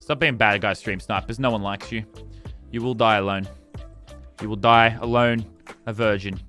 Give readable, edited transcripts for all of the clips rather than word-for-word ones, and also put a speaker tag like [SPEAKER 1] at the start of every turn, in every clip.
[SPEAKER 1] Stop being bad guy stream snipers. No one likes you. You will die alone. You will die alone, a virgin,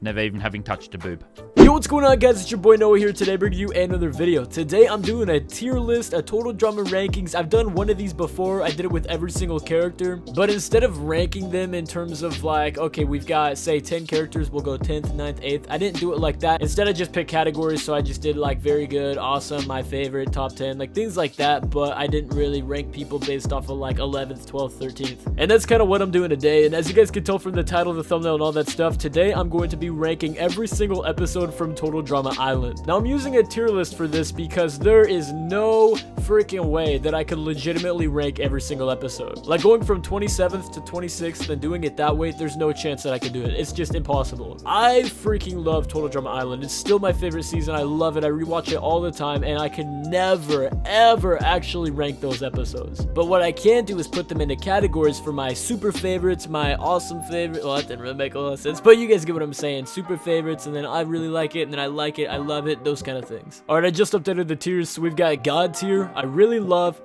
[SPEAKER 1] never even having touched a boob.
[SPEAKER 2] Yo, what's going on, guys? It's your boy Noah here today, bringing you another video. Today, I'm doing a tier list, a total drama rankings. I've done one of these before. I did it with every single character, but instead of ranking them in terms of like, okay, we've got, say, 10 characters, we'll go 10th, 9th, 8th. I didn't do it like that. Instead, I just picked categories, so I just did like very good, awesome, my favorite, top 10, like things like that, but I didn't really rank people based off of like 11th, 12th, 13th. And that's kind of what I'm doing today. And as you guys can tell from the title, the thumbnail, and all that stuff, today I'm going to be ranking every single episode from Total Drama Island. Now, I'm using a tier list for this because there is no freaking way that I could legitimately rank every single episode. Like going from 27th to 26th and doing it that way, there's no chance that I could do it. It's just impossible. I freaking love Total Drama Island. It's still my favorite season. I love it. I rewatch it all the time, and I can never, ever actually rank those episodes. But what I can do is put them into categories for my super favorites, my awesome favorite. Well, that didn't really make a lot of sense, but you guys get what I'm saying. Super favorites, and then I really like it, and then I like it, I love it, those kind of things. Alright, I just updated the tiers, so we've got God tier, I really love,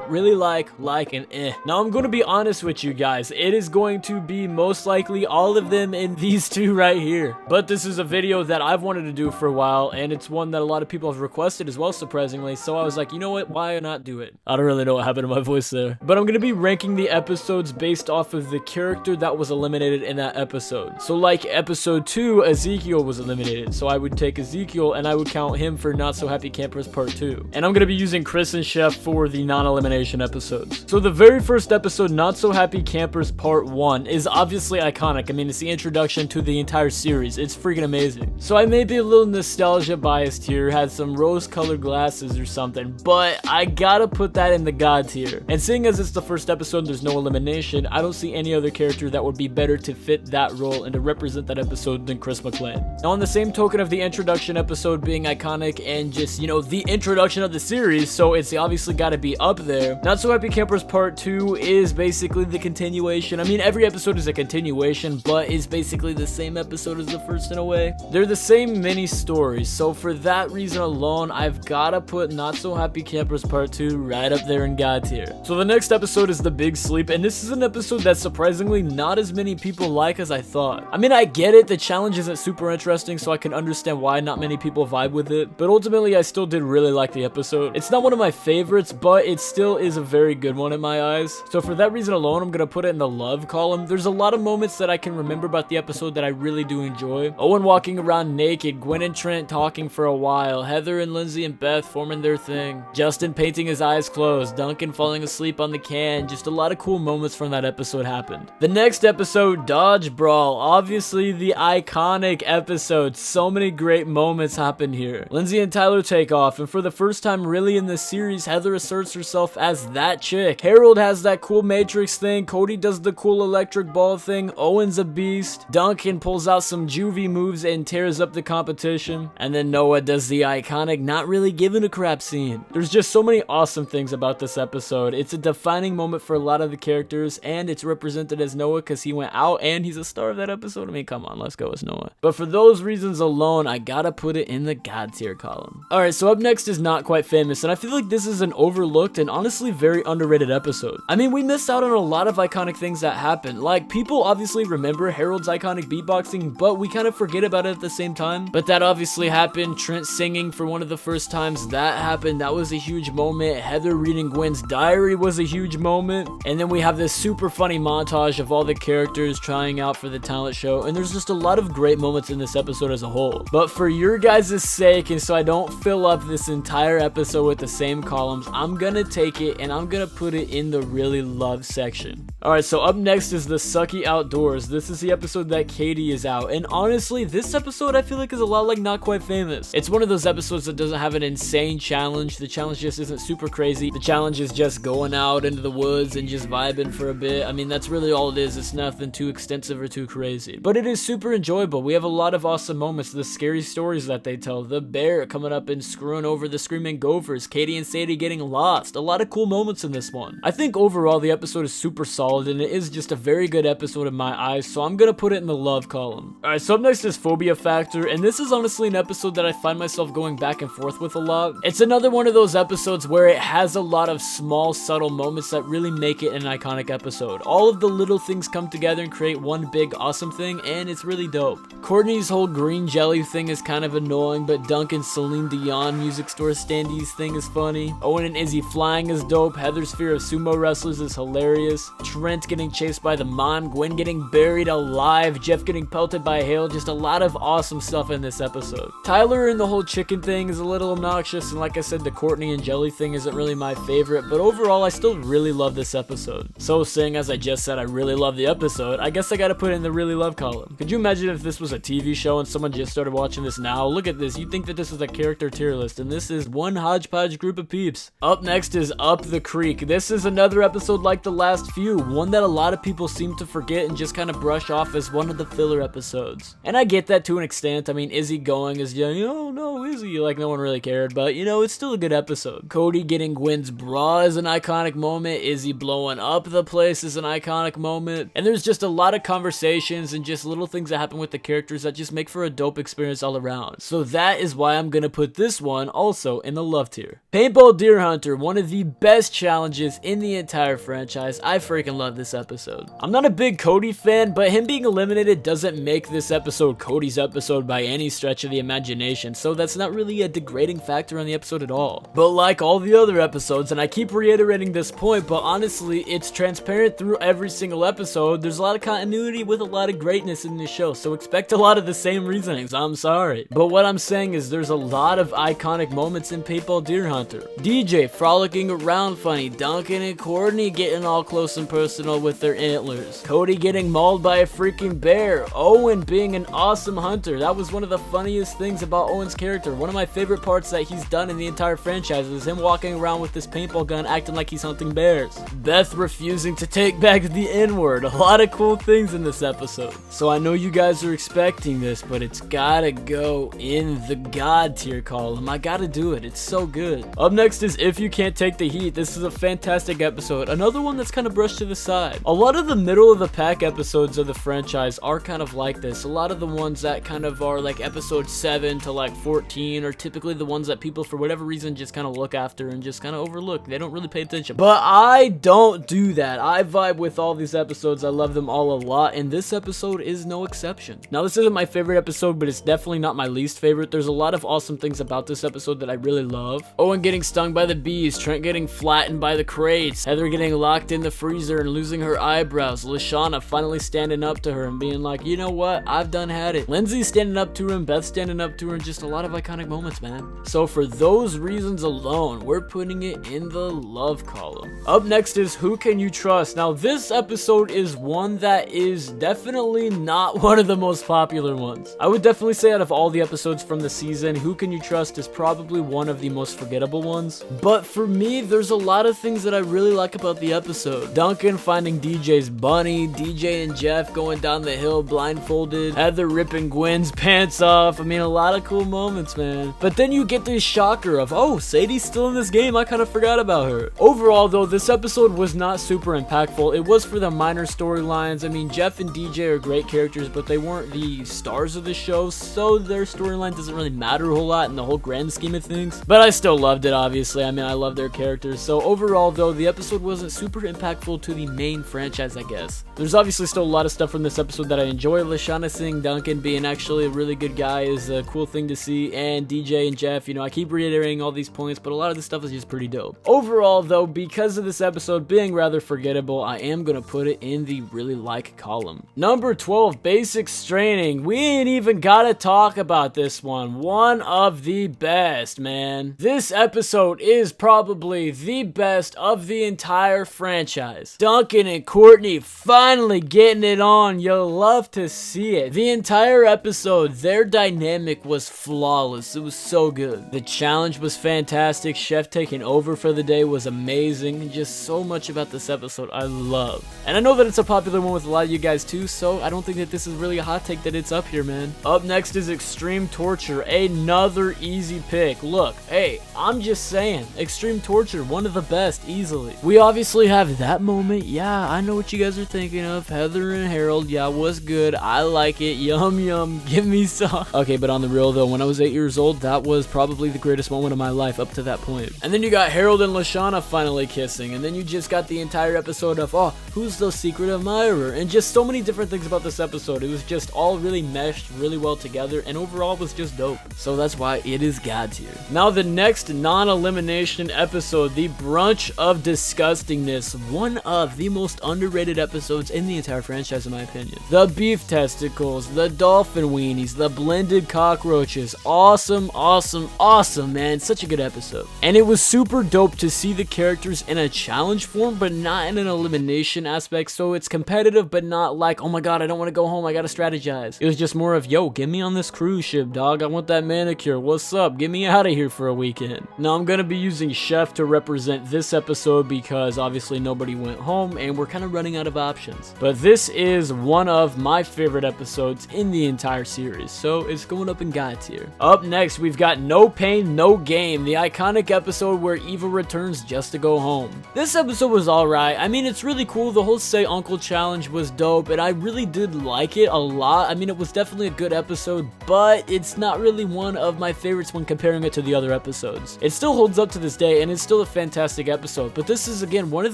[SPEAKER 2] really like, and eh. Now, I'm going to be honest with you guys. It is going to be most likely all of them in these two right here. But this is a video that I've wanted to do for a while, and it's one that a lot of people have requested as well, surprisingly, so I was like, you know what, why not do it? I don't really know what happened to my voice there. But I'm going to be ranking the episodes based off of the character that was eliminated in that episode. So like episode 2, Ezekiel was eliminated, so I would take Ezekiel and I would count him for Not So Happy Campers Part 2. And I'm going to be using Chris and Chef for the non-elimination episodes. So the very first episode, Not So Happy Campers Part 1, is obviously iconic. I mean, it's the introduction to the entire series. It's freaking amazing. So I may be a little nostalgia biased here, had some rose-colored glasses or something, but I gotta put that in the God tier. And seeing as it's the first episode and there's no elimination, I don't see any other character that would be better to fit that role and to represent that episode than Chris McClain. Now, on the same token of the introduction episode being iconic and just, you know, the introduction of the series, so it's obviously got to be up there. Not So Happy Campers Part 2 is basically the continuation. I mean, every episode is a continuation, but it's basically the same episode as the first in a way. They're the same mini stories, so for that reason alone, I've got to put Not So Happy Campers Part 2 right up there in God tier. So the next episode is The Big Sleep, and this is an episode that surprisingly not as many people like as I thought. I mean, I get it, the challenge isn't super interesting, so I can understand why not many people vibe with it, but ultimately I still did really like the episode. It's not one of my favorites, but it still is a very good one in my eyes. So for that reason alone, I'm gonna put it in the love column. There's a lot of moments that I can remember about the episode that I really do enjoy. Owen walking around naked, Gwen and Trent talking for a while, Heather and Lindsay and Beth forming their thing, Justin painting his eyes closed, Duncan falling asleep on the can. Just a lot of cool moments from that episode happened. The next episode, Dodge Brawl, obviously the iconic episode. So many great moments happen here. Lindsay and Tyler take off, and for the first time really in this series, Heather asserts herself as that chick. Harold has that cool Matrix thing, Cody does the cool electric ball thing, Owen's a beast, Duncan pulls out some juvie moves and tears up the competition, and then Noah does the iconic not really giving a crap scene. There's just so many awesome things about this episode. It's a defining moment for a lot of the characters, and it's represented as Noah because he went out and he's a star of that episode. I mean, come on, let's go as Noah. But for those reasons alone, I gotta put it in the God tier column. Alright, so up next is Not Quite Famous, and I feel like this is an overlooked and honestly very underrated episode. I mean, we missed out on a lot of iconic things that happened. Like, people obviously remember Harold's iconic beatboxing, but we kind of forget about it at the same time. But that obviously happened. Trent singing for one of the first times, that happened. That was a huge moment. Heather reading Gwen's diary was a huge moment. And then we have this super funny montage of all the characters trying out for the talent show, and there's just a lot of great moments in this episode as a whole. But for your guys' sake, and so I don't fill up this entire episode with the same columns, I'm gonna take it and I'm gonna put it in the really love section. Alright, so up next is The Sucky Outdoors. This is the episode that Katie is out, and honestly, this episode I feel like is a lot like Not Quite Famous. It's one of those episodes that doesn't have an insane challenge. The challenge just isn't super crazy. The challenge is just going out into the woods and just vibing for a bit. I mean, that's really all it is. It's nothing too extensive or too crazy, but it is super enjoyable. We have a lot of awesome moments, the scary stories that they tell, the bear coming up and screwing over the screaming gophers, Katie and Sadie getting lost. A lot of cool moments in this one. I think overall the episode is super solid. solid, and it is just a very good episode in my eyes, so I'm gonna put it in the love column. Alright, so up next is Phobia Factor, and this is honestly an episode that I find myself going back and forth with a lot. It's another one of those episodes where it has a lot of small, subtle moments that really make it an iconic episode. All of the little things come together and create one big awesome thing, and it's really dope. Courtney's whole green jelly thing is kind of annoying, but Duncan's Celine Dion music store standees thing is funny. Owen and Izzy flying is dope. Heather's fear of sumo wrestlers is hilarious. Trent getting chased by the mime. Gwen getting buried alive. Jeff getting pelted by hail. Just a lot of awesome stuff in this episode. Tyler and the whole chicken thing is a little obnoxious, and like I said, the Courtney and jelly thing isn't really my favorite, but overall I still really love this episode. So seeing as I just said I really love the episode, I guess I gotta put it in the really love column. Could you imagine if this was a TV show and someone just started watching this now? Look at this, you'd think that this was a character tier list, and this is one hodgepodge group of peeps. Up next is Up the Creek. This is another episode like the last few, one that a lot of people seem to forget and just kind of brush off as one of the filler episodes. And I get that to an extent. I mean, Izzy going is, oh no, Izzy, like no one really cared, but you know, it's still a good episode. Cody getting Gwen's bra is an iconic moment. Izzy blowing up the place is an iconic moment. And there's just a lot of conversations and just little things that happen with the characters that just make for a dope experience all around. So that is why I'm gonna put this one also in the love tier. Paintball Deer Hunter, one of the best challenges in the entire franchise. I freaking love this episode. I'm not a big Cody fan, but him being eliminated doesn't make this episode Cody's episode by any stretch of the imagination, so that's not really a degrading factor on the episode at all. But like all the other episodes, and I keep reiterating this point, but honestly, it's transparent through every single episode. There's a lot of continuity with a lot of greatness in this show, so expect a lot of the same reasonings. I'm sorry. But what I'm saying is there's a lot of iconic moments in Paintball Deer Hunter. DJ frolicking around funny, Duncan and Courtney getting all close and personal with their antlers, Cody getting mauled by a freaking bear, Owen being an awesome hunter. That was one of the funniest things about Owen's character. One of my favorite parts that he's done in the entire franchise is him walking around with this paintball gun acting like he's hunting bears. Beth refusing to take back the N-word. A lot of cool things in this episode. So I know you guys are expecting this, but it's gotta go in the God tier column. I gotta do it. It's so good. Up next is If You Can't Take the Heat. This is a fantastic episode. Another one that's kind of brushed to the side. A lot of the middle of the pack episodes of the franchise are kind of like this. A lot of the ones that kind of are like episode 7 to like 14 are typically the ones that people for whatever reason just kind of look after and just kind of overlook. They don't really pay attention. But I don't do that. I vibe with all these episodes. I love them all a lot, and this episode is no exception. Now, this isn't my favorite episode, but it's definitely not my least favorite. There's a lot of awesome things about this episode that I really love. Owen getting stung by the bees, Trent getting flattened by the crates, Heather getting locked in the freezer and losing her eyebrows, Lashana finally standing up to her and being like, you know what, I've done had it. Lindsay standing up to her and Beth standing up to her, and just a lot of iconic moments, man. So for those reasons alone, we're putting it in the love column. Up next is Who Can You Trust? Now, this episode is one that is definitely not one of the most popular ones. I would definitely say out of all the episodes from the season, Who Can You Trust is probably one of the most forgettable ones. But for me, there's a lot of things that I really like about the episode. Duncan finding DJ's bunny, DJ and Jeff going down the hill blindfolded, Heather ripping Gwen's pants off. I mean, a lot of cool moments, man. But then you get this shocker of, oh, Sadie's still in this game. I kind of forgot about her. Overall, though, this episode was not super impactful. It was for the minor storylines. I mean, Jeff and DJ are great characters, but they weren't the stars of the show, so their storyline doesn't really matter a whole lot in the whole grand scheme of things. But I still loved it, obviously. I mean, I love their characters. So overall, though, the episode wasn't super impactful to the main franchise, I guess. There's obviously still a lot of stuff from this episode that I enjoy. Lashana seeing Duncan being actually a really good guy is a cool thing to see, and DJ and Jeff, you know, I keep reiterating all these points, but a lot of this stuff is just pretty dope. Overall, though, because of this episode being rather forgettable, I am gonna put it in the really like column. Number 12, Basic Straining. We ain't even gotta talk about this one. One of the best, man. This episode is probably the best of the entire franchise. Duncan and Courtney finally getting it on. You'll love to see it. The entire episode, their dynamic was flawless. It was so good. The challenge was fantastic. Chef taking over for the day was amazing. Just so much about this episode I love. And I know that it's a popular one with a lot of you guys too, so I don't think that this is really a hot take that it's up here, man. Up next is Extreme Torture. Another easy pick. Look, hey, I'm just saying, Extreme Torture, one of the best, easily. We obviously have that moment, point, yeah, I know what you guys are thinking of. Heather and Harold, yeah, what's good? I like it. Yum, yum. Give me some. Okay, but on the real though, when I was 8 years old, that was probably the greatest moment of my life up to that point. And then you got Harold and Lashana finally kissing, and then you just got the entire episode of, oh, who's the secret admirer? And just so many different things about this episode. It was just all really meshed really well together, and overall was just dope. So that's why it is God tier. Now the next non-elimination episode, the Brunch of Disgustingness, one of the most underrated episodes in the entire franchise in my opinion. The beef testicles, the dolphin weenies, the blended cockroaches, awesome, awesome, awesome, man. Such a good episode. And it was super dope to see the characters in a challenge form, but not in an elimination aspect, so it's competitive, but not like, oh my god, I don't want to go home, I gotta strategize. It was just more of, yo, get me on this cruise ship, dog, I want that manicure, what's up, get me out of here for a weekend. Now I'm gonna be using Chef to represent this episode because obviously nobody went home and we're kind of running out of options. But this is one of my favorite episodes in the entire series, so it's going up in God tier. Up next, we've got No Pain, No Game, the iconic episode where Eva returns just to go home. This episode was alright. I mean, it's really cool. The whole Say Uncle challenge was dope, and I really did like it a lot. I mean, it was definitely a good episode, but it's not really one of my favorites when comparing it to the other episodes. It still holds up to this day, and it's still a fantastic episode, but this is, again, one of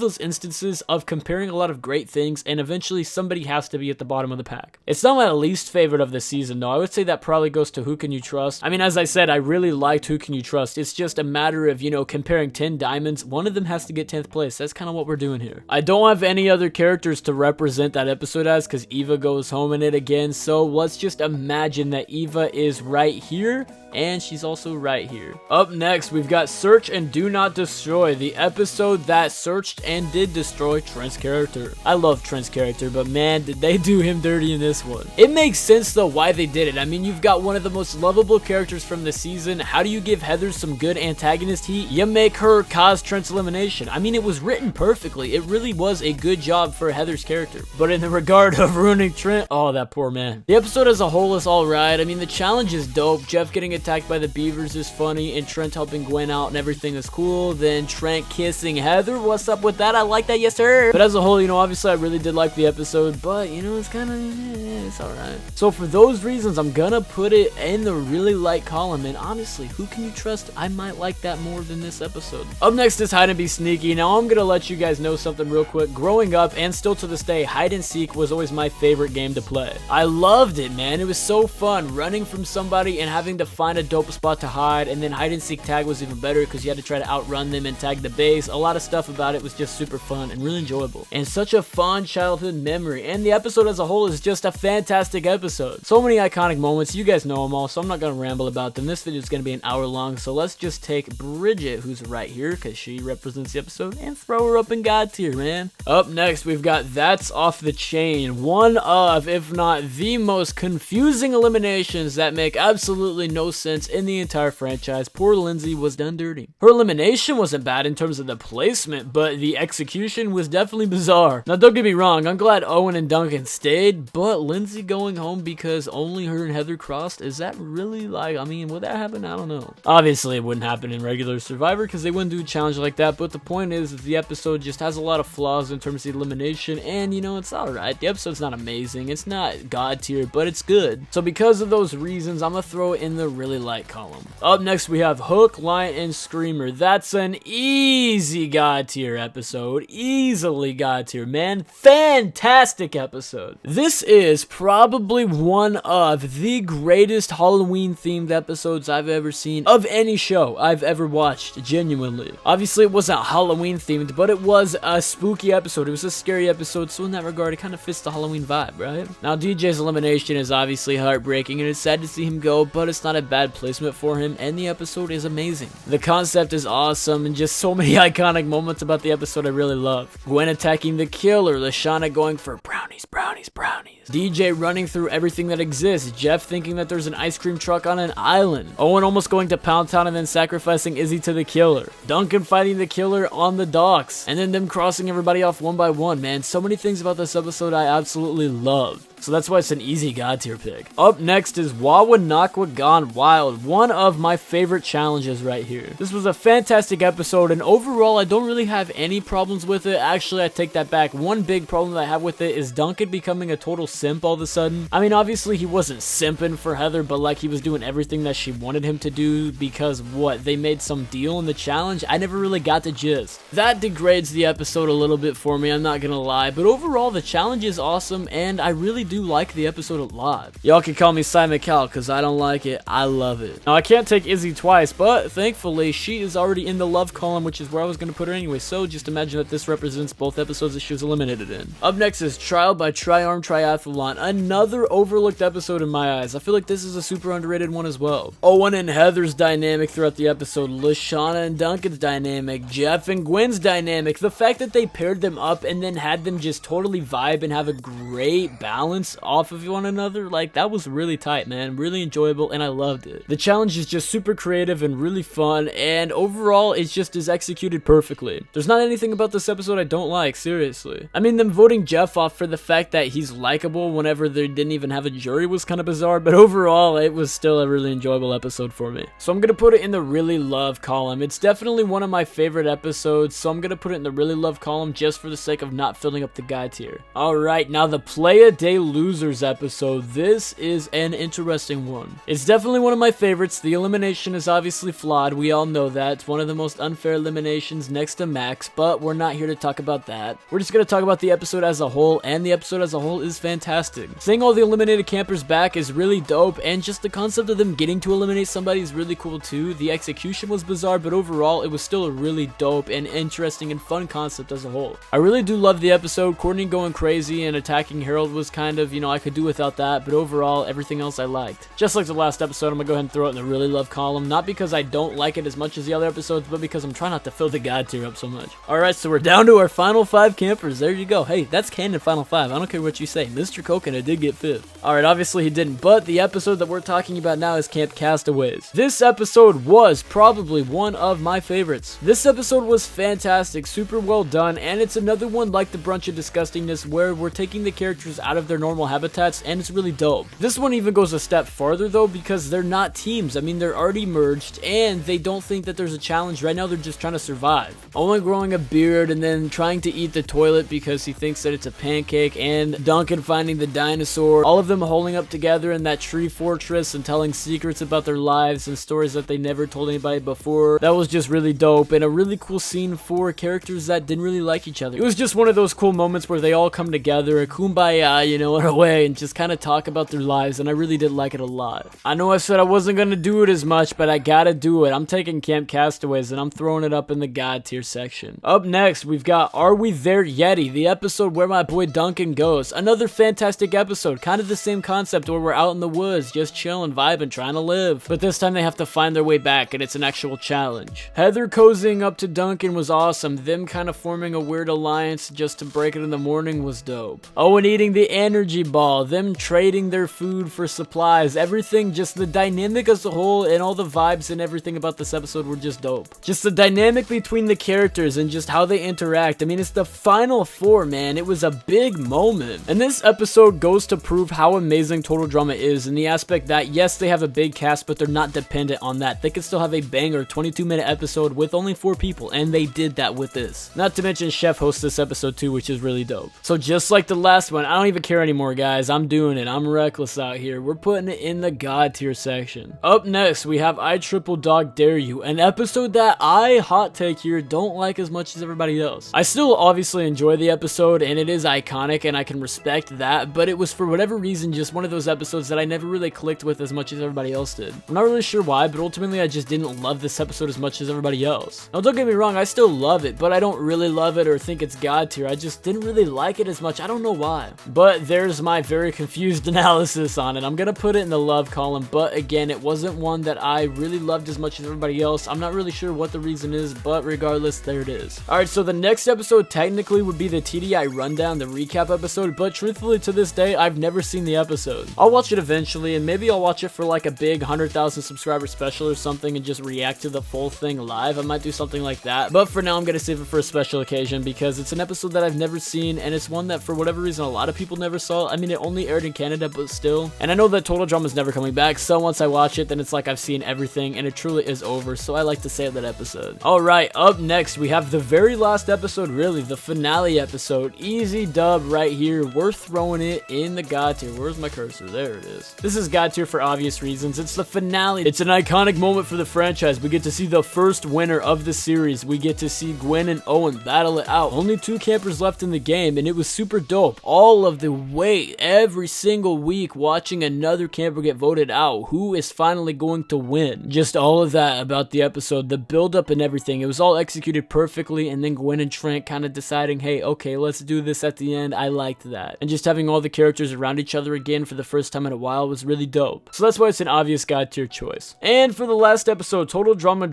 [SPEAKER 2] those instances of comparing a lot of great things, and eventually somebody has to be at the bottom of the pack. It's not my least favorite of the season, though. I would say that probably goes to Who Can You Trust? I mean, as I said, I really liked Who Can You Trust? It's just a matter of, you know, comparing 10 diamonds. One of them has to get 10th place. That's kind of what we're doing here. I don't have any other characters to represent that episode as because Eva goes home in it again, so let's just imagine that Eva is right here and she's also right here. Up next, we've got Search and Do Not Destroy, the episode that searched and did destroy Trent's character. I love Trent's character, but man, did they do him dirty in this one. It makes sense though why they did it. I mean, you've got one of the most lovable characters from the season. How do you give Heather some good antagonist heat? You make her cause Trent's elimination. I mean, it was written perfectly. It really was a good job for Heather's character. But in the regard of ruining Trent, oh, that poor man. The episode as a whole is alright. I mean, the challenge is dope. Jeff getting attacked by the beavers is funny, and Trent helping Gwen out and everything is cool. Then Trent kissing Heather, what's up with that? I like that, yes sir. But as a whole, you know, obviously I really did like the episode, but you know, it's kind of, it's alright. So for those reasons, I'm gonna put it in the really like column, and honestly, Who Can You Trust? I might like that more than this episode. Up next is Hide and Be Sneaky. Now I'm gonna let you guys know something real quick. Growing up, and still to this day, hide and seek was always my favorite game to play. I loved it, man. It was so fun running from somebody and having to find a dope spot to hide, and then hide and seek tag was even better because you had to try to outrun them and tag the base. A lot of stuff about it was just super fun and really enjoyable, and such a fun childhood memory. And the episode as a whole is just a fantastic episode. So many iconic moments, you guys know them all, so I'm not gonna ramble about them. This video is gonna be an hour long, so let's just take Bridget, who's right here because she represents the episode, and throw her up in God tier, man. Up next, we've got That's Off the Chain, one of, if not the most confusing eliminations that make absolutely no sense in the entire franchise. Poor Lindsay was done dirty. Her elimination wasn't bad in terms of the placement, but the execution was definitely bizarre. Now don't get me wrong, I'm glad Owen and Duncan stayed, but Lindsay going home because only her and Heather crossed, is that really like, I mean, would that happen? I don't know. Obviously it wouldn't happen in regular Survivor because they wouldn't do a challenge like that, but the point is that the episode just has a lot of flaws in terms of the elimination, and you know, it's alright. The episode's not amazing, it's not God tier, but it's good. So because of those reasons, I'm gonna throw it in the really like column. Up next, we have Hook, Lion, and Screamer. That's an easy God tier episode. Easily God tier, man. Fantastic episode. This is probably one of the greatest Halloween themed episodes I've ever seen of any show I've ever watched, genuinely. Obviously, it wasn't Halloween themed, but it was a spooky episode. It was a scary episode, so in that regard, it kind of fits the Halloween vibe, right? Now, DJ's elimination is obviously heartbreaking, and it's sad to see him go, but it's not a bad placement for him, and the episode is amazing. The concept is awesome, and just so many iconic moments about the episode I really love. Gwen attacking the killer, Lashana going for brownies, brownies, brownies. DJ running through everything that exists, Jeff thinking that there's an ice cream truck on an island, Owen almost going to Pound Town and then sacrificing Izzy to the killer, Duncan fighting the killer on the docks, and then them crossing everybody off one by one, man. So many things about this episode I absolutely loved. So that's why it's an easy God tier pick. Up next is Wawanakwa Gone Wild, one of my favorite challenges right here. This was a fantastic episode, and overall I don't really have any problems with it. Actually, I take that back. One big problem that I have with it is Duncan becoming a total simp all of a sudden. I mean, obviously he wasn't simping for Heather, but like he was doing everything that she wanted him to do because what, they made some deal in the challenge? I never really got the gist. That degrades the episode a little bit for me, I'm not gonna lie, but overall the challenge is awesome and I really do like the episode a lot. Y'all can call me Simon Cowell because I don't like it, I love it. Now I can't take Izzy twice, but thankfully she is already in the love column, which is where I was gonna put her anyway, so just imagine that this represents both episodes that she was eliminated in. Up next is Trial by Triarm Triathlon, another overlooked episode in my eyes. I feel like this is a super underrated one as well. Owen and Heather's dynamic throughout the episode, Lashana and Duncan's dynamic, Jeff and Gwen's dynamic, the fact that they paired them up and then had them just totally vibe and have a great balance off of one another, like that was really tight, man, really enjoyable, and I loved it. The challenge is just super creative and really fun, and overall it just is executed perfectly. There's not anything about this episode I don't like, seriously. I mean, them voting Jeff off for the fact that he's likable whenever they didn't even have a jury was kind of bizarre, but overall it was still a really enjoyable episode for me. So I'm gonna put it in the really love column. It's definitely one of my favorite episodes, so I'm gonna put it in the really love column just for the sake of not filling up the guy tier. Alright, now the Play-A-Day Losers episode. This is an interesting one. It's definitely one of my favorites. The elimination is obviously flawed, we all know that. It's one of the most unfair eliminations next to Max, but we're not here to talk about that. We're just gonna talk about the episode as a whole, and the episode as a whole is fantastic. Seeing all the eliminated campers back is really dope, and just the concept of them getting to eliminate somebody is really cool too. The execution was bizarre, but overall it was still a really dope and interesting and fun concept as a whole. I really do love the episode. Courtney going crazy and attacking Harold was kind of, you know, I could do without that, but overall everything else I liked. Just like the last episode, I'm gonna go ahead and throw it in the really love column, not because I don't like it as much as the other episodes, but because I'm trying not to fill the God tier up so much. Alright, so we're down to our final 5 campers. There you go. Hey, that's canon final 5. I don't care what you say. Mr. Coconut did get 5th. Alright, obviously he didn't, but the episode that we're talking about now is Camp Castaways. This episode was probably one of my favorites. This episode was fantastic, super well done, and it's another one like the Brunch of Disgustingness where we're taking the characters out of their normal habitats, and it's really dope. This one even goes a step farther though, because they're not teams. I mean, they're already merged, and they don't think that there's a challenge right now. They're just trying to survive. Owen growing a beard and then trying to eat the toilet because he thinks that it's a pancake, and Duncan finding the dinosaur, all of them holding up together in that tree fortress and telling secrets about their lives and stories that they never told anybody before. That was just really dope, and a really cool scene for characters that didn't really like each other. It was just one of those cool moments where they all come together, a kumbaya, you know, in a way, and just kind of talk about their lives, and I really did like it a lot. I know I said I wasn't gonna do it as much, but I gotta do it. I'm taking Camp Castaways, and I'm throwing it up in the God tier section. Up next, we've got Are We There Yeti, the episode where my boy Duncan goes. Another fantastic episode, kind of the same concept where we're out in the woods, just chilling, vibing, trying to live. But this time they have to find their way back, and it's an actual challenge. Heather cozying up to Duncan was awesome. Them kind of forming a weird alliance just to break it in the morning was dope. Owen eating the energy ball, them trading their food for supplies, everything, just the dynamic as a whole and all the vibes and everything about this episode were just dope. Just the dynamic between the characters and just how they interact. I mean, it's the final 4, man. It was a big moment. And this episode goes to prove how amazing Total Drama is in the aspect that, yes, they have a big cast, but they're not dependent on that. They can still have a banger 22-minute episode with only 4 people, and they did that with this. Not to mention Chef hosts this episode too, which is really dope. So just like the last one, I don't even care anymore, guys. I'm doing it. I'm reckless out here. We're putting it in the God tier section. Up next, we have I Triple Dog Dare You, an episode that I, hot take here, don't like as much as everybody else. I still obviously enjoy the episode, and it is iconic, and I can respect that, but it was for whatever reason just one of those episodes that I never really clicked with as much as everybody else did. I'm not really sure why, but ultimately I just didn't love this episode as much as everybody else. Now don't get me wrong, I still love it, but I don't really love it or think it's God tier. I just didn't really like it as much. I don't know why. But there's my very confused analysis on it. I'm gonna put it in the love column, but again, it wasn't one that I really loved as much as everybody else. I'm not really sure what the reason is, but regardless, there it is. Alright, so the next episode technically would be the TDI rundown, the recap episode, but truthfully to this day, I've never seen the episode. I'll watch it eventually, and maybe I'll watch it for like a big 100,000 subscriber special or something and just react to the full thing live. I might do something like that, but for now I'm gonna save it for a special occasion because it's an episode that I've never seen, and it's one that for whatever reason a lot of people never saw. I mean, it only aired in Canada, but still. And I know that Total Drama is never coming back, so once I watch it, then it's like I've seen everything, and it truly is over, so I like to save that episode. Alright, up next, we have the very last episode, really, the finale episode. Easy dub right here. We're throwing it in the God tier. Where's my cursor? There it is. This is God tier for obvious reasons. It's the finale. It's an iconic moment for the franchise. We get to see the first winner of the series. We get to see Gwen and Owen battle it out. Only 2 campers left in the game, and it was super dope. All of the wait, every single week, watching another camper get voted out. Who is finally going to win? Just all of that about the episode, the build up and everything. It was all executed perfectly, and then Gwen and Trent kind of deciding, hey, okay, let's do this at the end. I liked that. And just having all the characters around each other again for the first time in a while was really dope. So that's why it's an obvious God tier choice. And for the last episode, Total Drama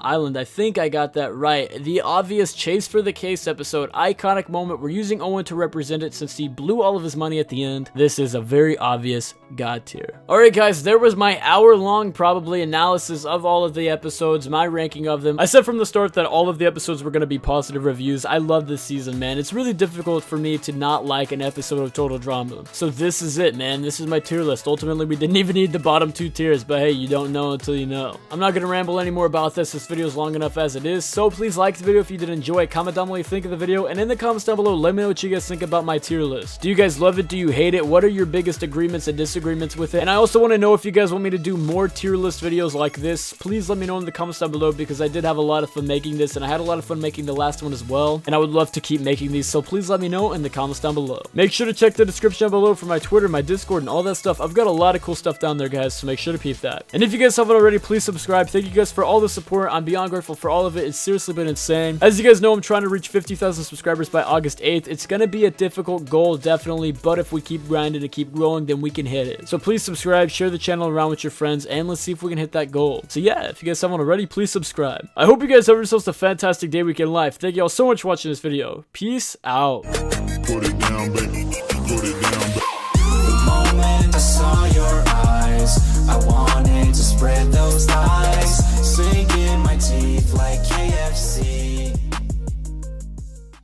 [SPEAKER 2] Island, I think I got that right. The obvious chase for the case episode, iconic moment. We're using Owen to represent it since he blew all of his money at the end. This is a very obvious God tier. Alright guys, there was my hour-long probably analysis of all of the episodes, my ranking of them. I said from the start that all of the episodes were going to be positive reviews. I love this season, man. It's really difficult for me to not like an episode of Total Drama. So this is it, man. This is my tier list. Ultimately, we didn't even need the bottom 2 tiers, but hey, you don't know until you know. I'm not going to ramble anymore about this. This video is long enough as it is, so please like the video if you did enjoy it. Comment down what you think of the video, and in the comments down below, let me know what you guys think about my tier list. Do you guys love it? Do you hate it? What are your biggest agreements and disagreements with it? And I also want to know if you guys want me to do more tier list videos like this. Please let me know in the comments down below, because I did have a lot of fun making this, and I had a lot of fun making the last one as well, and I would love to keep making these, so please let me know in the comments down below. Make sure to check the description down below for my Twitter, my Discord, and all that stuff. I've got a lot of cool stuff down there, guys, so make sure to peep that. And if you guys haven't already, please subscribe. Thank you guys for all the support. I'm beyond grateful for all of it. It's seriously been insane. As you guys know, I'm trying to reach 50,000 subscribers by August 8th. It's gonna be a difficult goal, definitely, but if we keep grinding and keep growing, then we can hit it. So please subscribe, share the channel around with your friends, and let's see if we can hit that goal. So yeah, if you guys haven't already, please subscribe. I hope you guys have yourselves a fantastic day, week, and life. Thank you all so much for watching this video. Peace out.
[SPEAKER 3] Put it down, baby. Put it down, baby.
[SPEAKER 4] The moment I saw your eyes, I wanted to spread those lies, sink in my teeth like KFC.